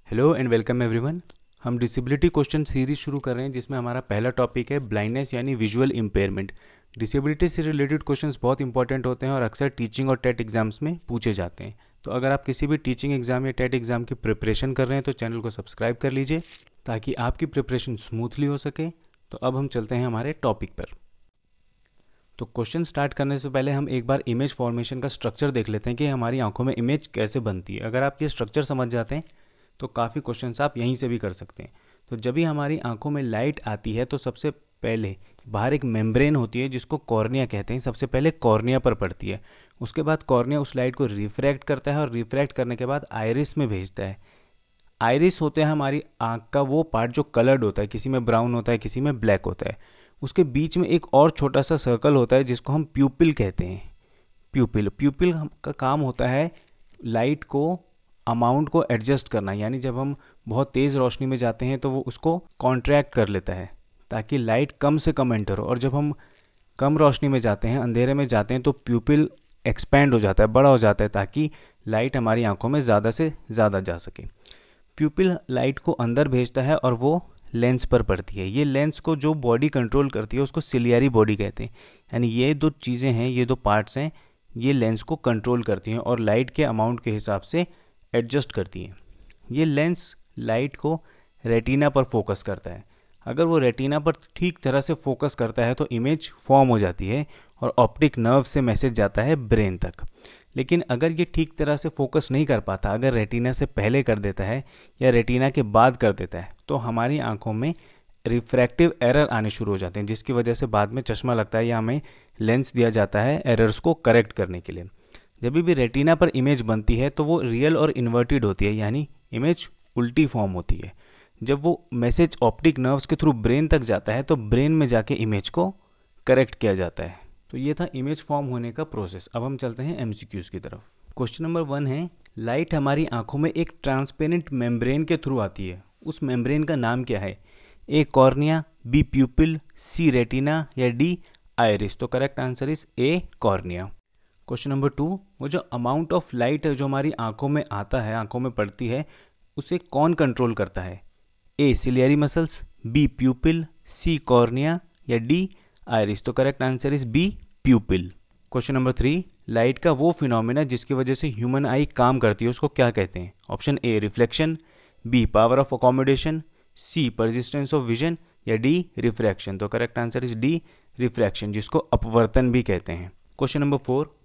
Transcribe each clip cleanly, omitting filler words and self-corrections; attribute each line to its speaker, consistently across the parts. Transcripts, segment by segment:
Speaker 1: Hello and welcome everyone. हम disability question series शुरू कर रहे हैं जिसमें हमारा पहला टॉपिक है ब्लाइंडनेस यानी विजुअल इम्पेयरमेंट। डिसेबिलिटी से रिलेटेड क्वेश्चंस बहुत इंपॉर्टेंट होते हैं और अक्सर टीचिंग और टेट एग्जाम्स में पूछे जाते हैं। तो अगर आप किसी भी टीचिंग एग्जाम या टेट एग्जाम की प्रिपरेशन कर रहे हैं तो चैनल को सब्सक्राइब कर लीजिए ताकि आपकी प्रिपरेशन स्मूथली हो सके। तो अब हम चलते हैं हमारे टॉपिक पर। तो क्वेश्चन स्टार्ट करने से पहले हम एक बार इमेज फॉर्मेशन का स्ट्रक्चर देख लेते हैं कि हमारी आंखों में इमेज कैसे बनती है। अगर आप ये स्ट्रक्चर समझ जाते हैं तो काफ़ी क्वेश्चंस आप यहीं से भी कर सकते हैं। तो जब भी हमारी आंखों में लाइट आती है तो सबसे पहले बाहर एक मेम्ब्रेन होती है जिसको कॉर्निया कहते हैं। सबसे पहले कॉर्निया पर पड़ती है, उसके बाद कॉर्निया उस लाइट को रिफ्रैक्ट करता है और रिफ्रैक्ट करने के बाद आइरिस में भेजता है। आइरिस होते हैं हमारी आंख का वो पार्ट जो कलर्ड होता है, किसी में ब्राउन होता है किसी में ब्लैक होता है। उसके बीच में एक और छोटा सा सर्कल होता है जिसको हम प्यूपिल कहते हैं। प्यूपिल प्यूपिल का काम होता है लाइट को अमाउंट को एडजस्ट करना, यानी जब हम बहुत तेज़ रोशनी में जाते हैं तो वो उसको कॉन्ट्रैक्ट कर लेता है ताकि लाइट कम से कम एंटर हो, और जब हम कम रोशनी में जाते हैं, अंधेरे में जाते हैं, तो प्यूपिल एक्सपैंड हो जाता है, बड़ा हो जाता है ताकि लाइट हमारी आंखों में ज़्यादा से ज़्यादा जा सके। प्यूपिल लाइट को अंदर भेजता है और वो लेंस पर पड़ती है। ये लेंस को जो बॉडी कंट्रोल करती है उसको सिलियरी बॉडी कहते हैं। यानी ये दो चीज़ें हैं, ये दो पार्ट्स हैं, ये लेंस को कंट्रोल करती हैं और लाइट के अमाउंट के हिसाब से एडजस्ट करती हैं। ये लेंस लाइट को रेटिना पर फोकस करता है। अगर वो रेटिना पर ठीक तरह से फोकस करता है तो इमेज फॉर्म हो जाती है और ऑप्टिक नर्व से मैसेज जाता है ब्रेन तक। लेकिन अगर ये ठीक तरह से फोकस नहीं कर पाता, अगर रेटिना से पहले कर देता है या रेटिना के बाद कर देता है, तो हमारी आंखों में रिफ्रैक्टिव एरर आने शुरू हो जाते हैं, जिसकी वजह से बाद में चश्मा लगता है या हमें लेंस दिया जाता है एरर्स को करेक्ट करने के लिए। जब भी रेटिना पर इमेज बनती है तो वो रियल और इन्वर्टेड होती है, यानी इमेज उल्टी फॉर्म होती है। जब वो मैसेज ऑप्टिक नर्व्स के थ्रू ब्रेन तक जाता है तो ब्रेन में जाके इमेज को करेक्ट किया जाता है। तो ये था इमेज फॉर्म होने का प्रोसेस। अब हम चलते हैं एमसीक्यूज की तरफ। क्वेश्चन नंबर 1 है, लाइट हमारी आंखों में एक ट्रांसपेरेंट मेम्ब्रेन के थ्रू आती है, उस मेम्ब्रेन का नाम क्या है? ए cornea, B pupil, C retina या डी आइरिस? तो correct answer is a cornea. Question number 2, वो जो अमाउंट ऑफ लाइट है जो हमारी आंखों में आता है, आंखों में पड़ती है, उसे कौन कंट्रोल करता है? A ciliary muscles, B pupil, C cornea या डी आइरिस? तो correct answer is B pupil. Question number 3, light का वो फिनोमेना जिसकी वजह से ह्यूमन आई काम करती है उसको क्या कहते हैं? Option A reflection, B power of accommodation, C persistence of vision या डी रिफ्रैक्शन? तो correct answer is D refraction, जिसको अपवर्तन भी कहते हैं। क्वेश्चन नंबर 4,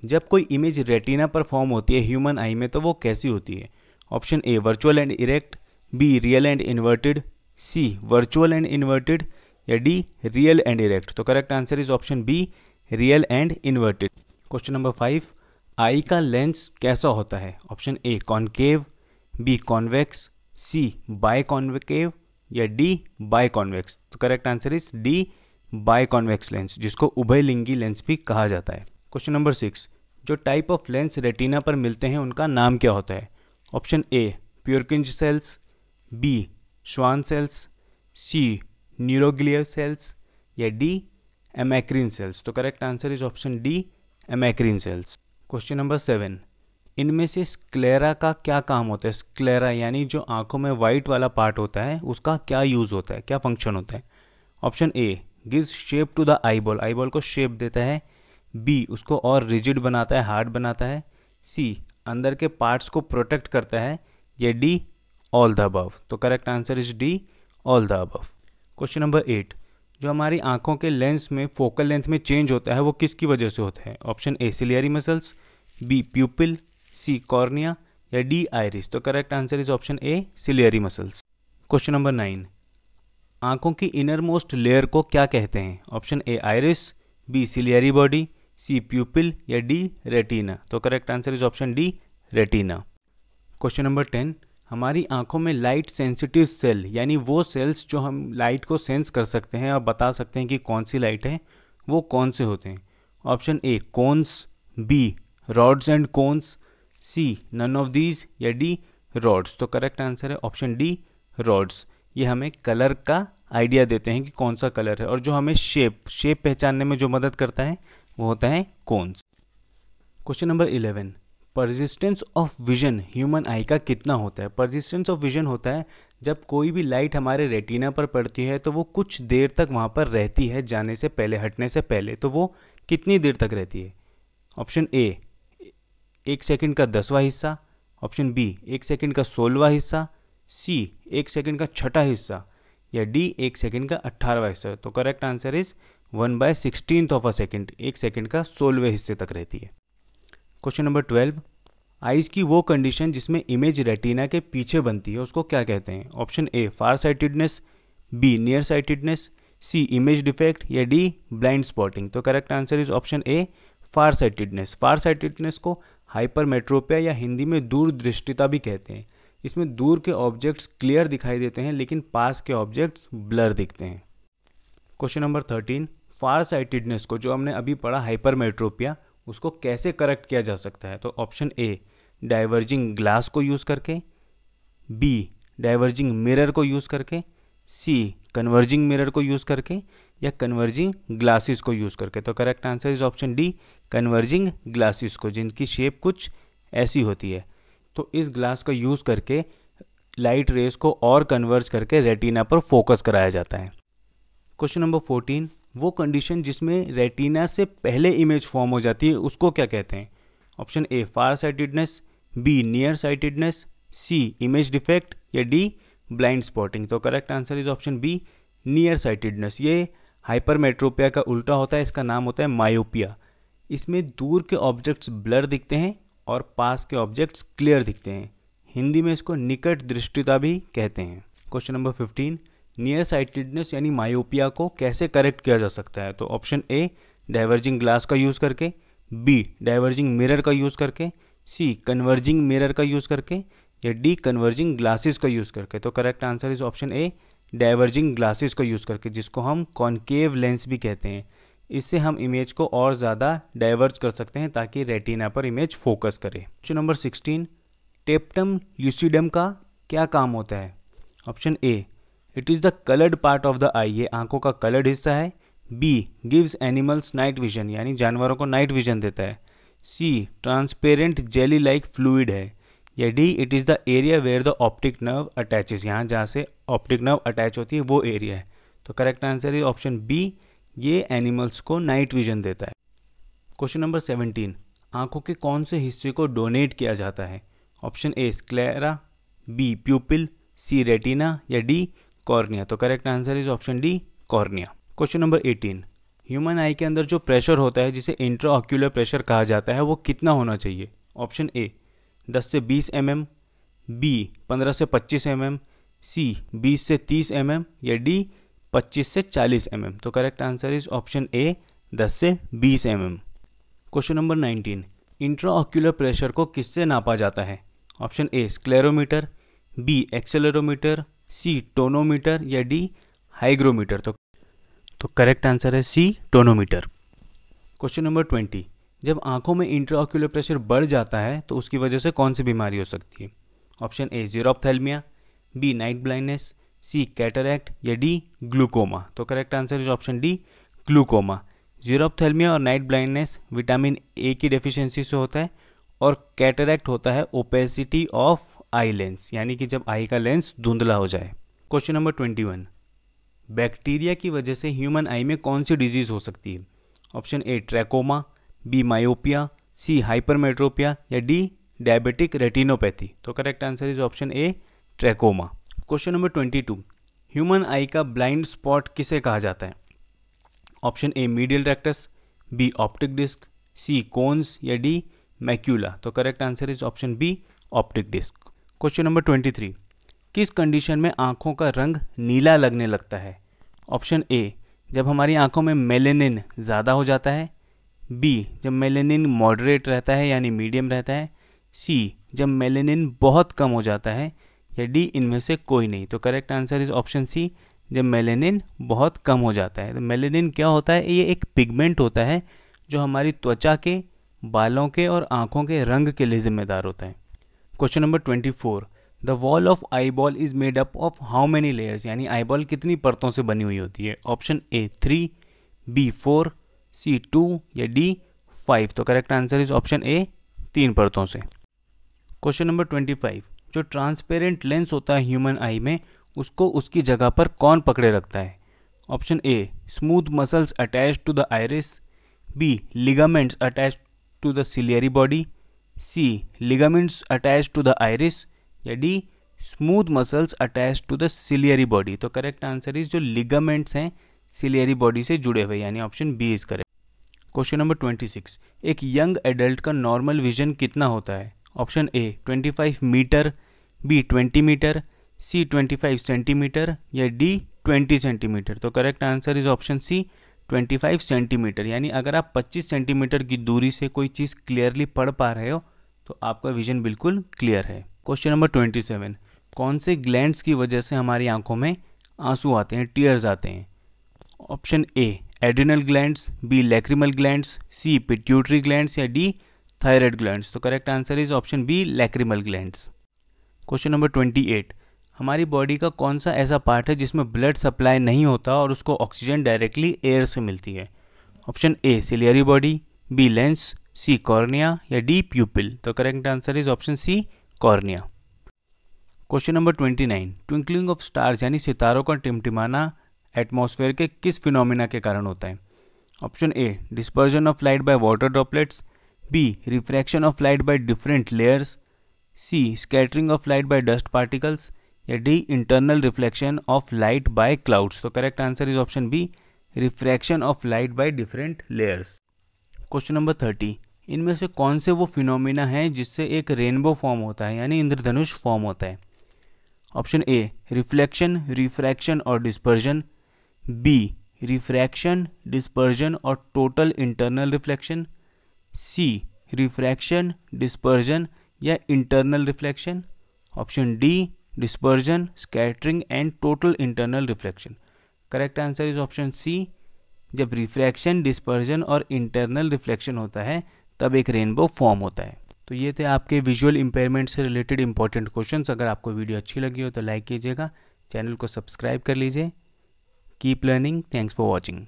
Speaker 1: जब कोई इमेज रेटिना पर फॉर्म होती है ह्यूमन आई में तो वो कैसी होती है? Option A virtual and erect, B real and inverted, C virtual and inverted या डी रियल एंड इरेक्ट? तो correct answer is option B real and inverted. Question number 5, eye का लेंस कैसा होता है? Option A concave, B convex, C biconcave या D biconvex? तो correct answer is D biconvex lens, जिसको उभयलिंगी lens भी कहा जाता है। क्वेश्चन नंबर 6, जो टाइप ऑफ लेंस रेटिना पर मिलते हैं उनका नाम क्या होता है? Option A Purkinje cells, B Schwann cells, C neuroglial cells या डी एमैक्रिन सेल्स? तो correct answer is option D amacrine cells. Question number 7, इनमें से स्क्लेरा का क्या काम होता है? स्क्लेरा यानी जो आंखों में वाइट वाला पार्ट होता है उसका क्या यूज होता है, क्या फंक्शन होता है? Option A gives shape to the eyeball, eyeball को शेप देता है, बी उसको और रिजिड बनाता है, हार्ड बनाता है, सी अंदर के पार्ट्स को प्रोटेक्ट करता है या डी ऑल द अबव? तो correct answer is D all the above. Question number 8, जो हमारी आंखों के लेंस में फोकल लेंथ में चेंज होता है वो किसकी वजह से होता है? Option A ciliary muscles, B pupil, C cornea या डी आइरिस? तो correct answer is option A ciliary muscles. Question number 9, आंखों की इनर मोस्ट लेयर को क्या कहते हैं? Option A iris, B ciliary body, C pupil या डी रेटिना? तो correct answer is option D retina. Question number 10, हमारी आंखों में लाइट सेंसिटिव सेल यानी वो सेल्स जो हम लाइट को सेंस कर सकते हैं और बता सकते हैं कि कौन सी लाइट है, वो कौन से होते हैं? Option A cones, B rods and cones, C none of these या डी रॉड्स? तो करेक्ट आंसर है ऑप्शन डी रॉड्स। ये हमें कलर का आइडिया देते हैं कि कौन सा कलर है, और जो हमें शेप पहचानने में जो मदद करता है वो होता है cones. Question number 11, persistence of vision human eye का कितना होता है? परसिस्टेंस ऑफ विजन होता है जब कोई भी लाइट हमारे रेटिना पर पड़ती है तो वो कुछ देर तक वहाँ पर रहती है जाने से पहले, हटने से पहले। तो वो कितनी देर तक रहती है? ऑप्शन ए 1 सेकंड का 10वां हिस्सा, ऑप्शन बी 1 सेकंड का 16वां हिस्सा, सी 1 सेकंड का 6ठा हिस्सा, या डी 1 सेकंड का 18वां हिस्सा। तो correct answer is 1/16 of a second, 1 second का 16वें हिस्से तक रहती है। क्वेश्चन नंबर 12, आइज की वो कंडीशन जिसमें इमेज रेटिना के पीछे बनती है उसको क्या कहते हैं? Option A far sightedness, B near sightedness, C image defect, या डी ब्लाइंड स्पॉटिंग। तो correct answer is option A far sightedness. Far sightedness को हाइपरमेट्रोपिया या हिंदी में दूरदृष्टिता भी कहते हैं। इसमें दूर के ऑब्जेक्ट्स क्लियर दिखाई देते हैं लेकिन पास के ऑब्जेक्ट्स ब्लर दिखते हैं। क्वेश्चन नंबर 13, फार साइटेडनेस को जो हमने अभी पढ़ा हाइपरमेट्रोपिया, उसको कैसे करेक्ट किया जा सकता है? तो ऑप्शन ए डाइवर्जिंग ग्लास को यूज करके, बी डाइवर्जिंग मिरर को यूज करके, सी कन्वर्जिंग मिरर को यूज करके, या कन्वर्जिंग ग्लासेस को यूज करके। तो correct answer is option D converging glasses को, जिनकी शेप कुछ ऐसी होती है। तो इस ग्लास का यूज करके लाइट रेस को और कन्वर्ज करके रेटिना पर फोकस कराया जाता है। क्वेश्चन नंबर 14, वो कंडीशन जिसमें रेटिना से पहले इमेज फॉर्म हो जाती है उसको क्या कहते हैं? Option A far sightedness, B near sightedness, C image defect, या डी ब्लाइंड स्पॉटिंग। तो correct answer is option B near sightedness. ये हाइपरमेट्रोपिया का उल्टा होता है, इसका नाम होता है मायोपिया। इसमें दूर के ऑब्जेक्ट्स ब्लर दिखते हैं और पास के ऑब्जेक्ट्स क्लियर दिखते हैं। हिंदी में इसको निकट दृष्टिता भी कहते हैं। क्वेश्चन नंबर 15, नियर साइटेडनेस यानी मायोपिया को कैसे करेक्ट किया जा सकता है? तो ऑप्शन ए डाइवर्जिंग ग्लास का यूज करके, बी डाइवर्जिंग मिरर का यूज करके, सी कन्वर्जिंग मिरर का यूज करके, या डी कन्वर्जिंग ग्लासेस का यूज करके। तो correct answer is option A diverging glasses का यूज करके, जिसको हम कॉन्केव लेंस भी कहते हैं। इससे हम इमेज को और ज़्यादा डाइवर्ज कर सकते हैं ताकि रेटिना पर इमेज फोकस करे। क्वेश्चन नंबर 16, टेप्टम ल्यूसिडम का क्या काम होता है? Option A it is the coloured part of the eye, ये आंखों का कलर्ड हिस्सा है। B gives animals night vision, यानी जानवरों को नाइट विजन देता है। C transparent jelly like fluid है, या D it is the area where the optic nerve attaches, यहाँ जहाँ से ऑप्टिक नर्व अटैच होती है वो एरिया है। तो correct answer is option B, ये एनिमल्स को नाइट विजन देता है। क्वेश्चन नंबर 17, आंखों के कौन से हिस्से को डोनेट किया जाता है? Option A sclera, B pupil, C retina, या डी कॉर्निया। तो correct answer is option D cornea. Question number 18, human eye के अंदर जो प्रेशर होता है जिसे इंट्राऑक्यूलर प्रेशर कहा जाता है वो कितना होना चाहिए? ऑप्शन ए 10 से 20 mm, बी 15 से 25 mm, सी 20 से 30 mm, या डी 25 से 40 mm। तो correct answer is option A 10 से 20 mm। Question number 19, intraocular pressure को किससे नापा जाता है? Option A sclerometer, B accelerometer, C tonometer, या डी हाइग्रोमीटर। तो करेक्ट आंसर है सी टोनोमीटर। क्वेश्चन नंबर 20, जब आंखों में इंट्राऑक्यूलर प्रेशर बढ़ जाता है तो उसकी वजह से कौन सी बीमारी हो सकती है? Option A xerophthalmia, B night blindness, C cataract, या डी ग्लूकोमा। तो correct answer is option D glaucoma. Xerophthalmia और नाइट ब्लाइंडनेस विटामिन ए की डेफिशिएंसी से होता है, और कैटरैक्ट होता है ओपेसिटी ऑफ आई लेंस, यानी कि जब आई का लेंस धुंधला हो जाए। क्वेश्चन नंबर 21, बैक्टीरिया की वजह से ह्यूमन आई में कौन सी डिजीज हो सकती है? Option A trachoma, B myopia, C hypermetropia, या डी डायबिटिक रेटिनोपैथी। तो correct answer is option A trachoma. Question number 22, human eye का ब्लाइंड स्पॉट किसे कहा जाता है? Option A medial rectus, B optic disc, C cones, या D macula. तो correct answer is option B optic disc. Question number 23, किस condition में आंखों का रंग नीला लगने लगता है? ऑप्शन ए जब हमारी आंखों में मेलेनिन ज़्यादा हो जाता है, बी जब मेलेनिन मॉडरेट रहता है यानी मीडियम रहता है, सी जब मेलेनिन बहुत कम हो जाता है, या डी इनमें से कोई नहीं। तो correct answer is option C जब मेलेनिन बहुत कम हो जाता है। तो मेलेनिन क्या होता है? ये एक पिगमेंट होता है जो हमारी त्वचा के, बालों के और आंखों के रंग के लिए जिम्मेदार होता है। Question number 24, the wall of eyeball is made up of how many layers, यानी आईबॉल कितनी परतों से बनी हुई होती है? ऑप्शन ए 3, बी 4, सी 2, या डी 5। तो करेक्ट आंसर इज ऑप्शन ए 3 परतों से। क्वेश्चन नंबर 25, जो ट्रांसपेरेंट लेंस होता है ह्यूमन आई में, उसको उसकी जगह पर कौन पकड़े रखता है? Option A, smooth muscles attach to the iris, B, ligaments attach to the ciliary body, C, ligaments attach to the iris, या D, smooth muscles attach to the ciliary body. तो करेक्ट आंसर इज जो ligaments हैं ciliary body से जुड़े हुए, यानी option B is correct. Question number 26, एक young adult का नॉर्मल विजन कितना होता है? Option A 25 metre, B 20 metre, C 25 centimetre, या डी 20 सेंटीमीटर। तो correct answer is option C 25 centimetre, यानी अगर आप 25 सेंटीमीटर की दूरी से कोई चीज़ क्लियरली पढ़ पा रहे हो तो आपका विजन बिल्कुल क्लियर है। क्वेश्चन नंबर 27, कौन से ग्लैंड्स की वजह से हमारी आंखों में आंसू आते हैं, टीयर्स आते हैं? Option A adrenal glands, B lacrimal glands, C pituitary glands, या डी थायराइड ग्लैंड्स। तो correct answer is option B lacrimal glands. Question number 28, हमारी बॉडी का कौन सा ऐसा पार्ट है जिसमें ब्लड सप्लाई नहीं होता और उसको ऑक्सीजन डायरेक्टली एयर से मिलती है? Option A ciliary body, B lens, C cornea, या डी प्यूपिल। तो correct answer is option C cornea. Question number 29, twinkling of stars यानी सितारों का टिमटिमाना एटमॉस्फेयर के किस फिनोमिना के कारण होता है? Option A dispersion of light by water droplets, B refraction of light by different layers, C scattering of light by dust particles, या D internal reflection of light by clouds. तो correct answer is option B refraction of light by different layers. Question number 30, इनमें से कौन से वो phenomena हैं जिससे एक रेनबो फॉर्म होता है यानी इंद्रधनुष फॉर्म होता है? ऑप्शन ए रिफ्लेक्शन, रिफ्रैक्शन और डिस्पर्जन, बी रिफ्रैक्शन, डिस्पर्जन और total internal reflection, C refraction, dispersion या internal reflection, option D dispersion, scattering and total internal reflection. Correct answer is option C, जब refraction, dispersion और internal reflection होता है तब एक rainbow form होता है। तो ये थे आपके विजुअल इंपेयरमेंट से रिलेटेड इंपॉर्टेंट क्वेश्चंस। अगर आपको वीडियो अच्छी लगी हो तो लाइक कीजिएगा, चैनल को सब्सक्राइब कर लीजिए। Keep learning, thanks for watching.